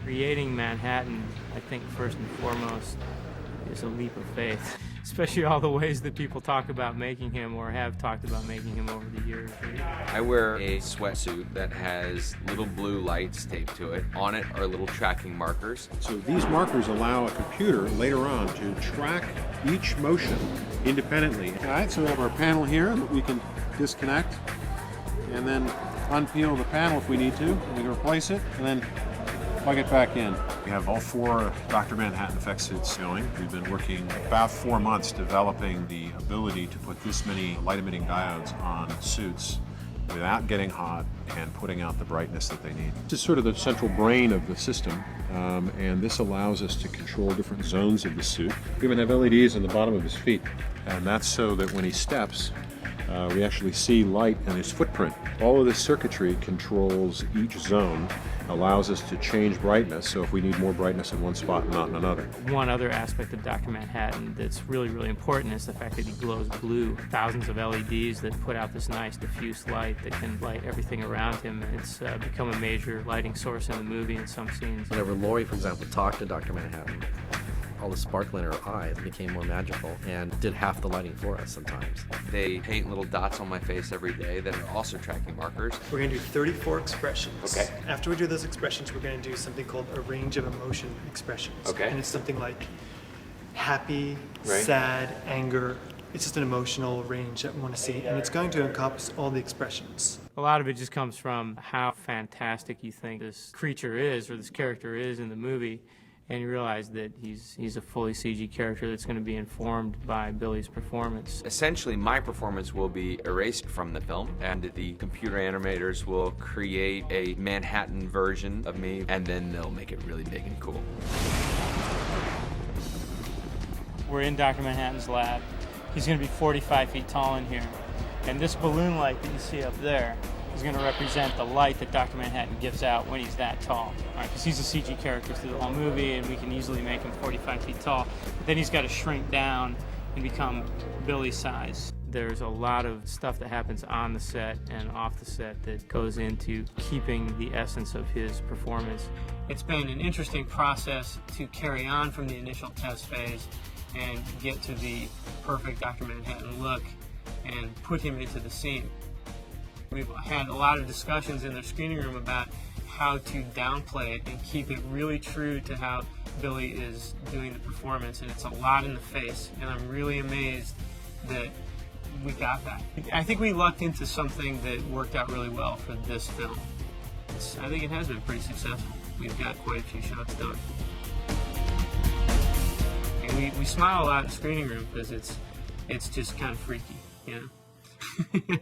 Creating Manhattan, I think first and foremost, is a leap of faith, especially all the ways that people talk about making him or have talked about making him over the years. I wear a sweatsuit that has little blue lights taped to it. On it are little tracking markers. So these markers allow a computer later on to track each motion independently. All right, so we have our panel here that we can disconnect and then unpeel the panel if we need to. We can replace it and then plug it back in. We have all 4 Dr. Manhattan effect suits going. We've been working about 4 months developing the ability to put this many light-emitting diodes on suits without getting hot and putting out the brightness that they need. This is sort of the central brain of the system, and this allows us to control different zones of the suit. We even have LEDs on the bottom of his feet, and that's so that when he steps, we actually see light in his footprint. All of this circuitry controls each zone, allows us to change brightness, so if we need more brightness in one spot and not in another. One other aspect of Dr. Manhattan that's really, really important is the fact that he glows blue. Thousands of LEDs that put out this nice diffuse light that can light everything around him. It's become a major lighting source in the movie in some scenes. Whenever Laurie, for example, talked to Dr. Manhattan, all the sparkle in her eyes became more magical and did half the lighting for us sometimes. They paint little dots on my face every day that are also tracking markers. We're going to do 34 expressions. Okay. After we do those expressions, we're going to do something called a range of emotion expressions. Okay. And it's something like happy, Right. sad, anger. It's just an emotional range that we want to see, and it's going to encompass all the expressions. A lot of it just comes from how fantastic you think this creature is, or this character is in the movie, and you realize that he's a fully CG character that's going to be informed by Billy's performance. Essentially, my performance will be erased from the film, and the computer animators will create a Manhattan version of me, and then they'll make it really big and cool. We're in Dr. Manhattan's lab. He's going to be 45 feet tall in here, and this balloon light that you see up there is going to represent the light that Dr. Manhattan gives out when he's that tall. Because he's a CG character through the whole movie, and we can easily make him 45 feet tall. But then he's got to shrink down and become Billy's size. There's a lot of stuff that happens on the set and off the set that goes into keeping the essence of his performance. It's been an interesting process to carry on from the initial test phase and get to the perfect Dr. Manhattan look and put him into the scene. We've had a lot of discussions in the screening room about how to downplay it and keep it really true to how Billy is doing the performance, and it's a lot in the face, and I'm really amazed that we got that. I think we lucked into something that worked out really well for this film. I think it has been pretty successful. We've got quite a few shots done. And we smile a lot in the screening room because it's just kind of freaky, you know?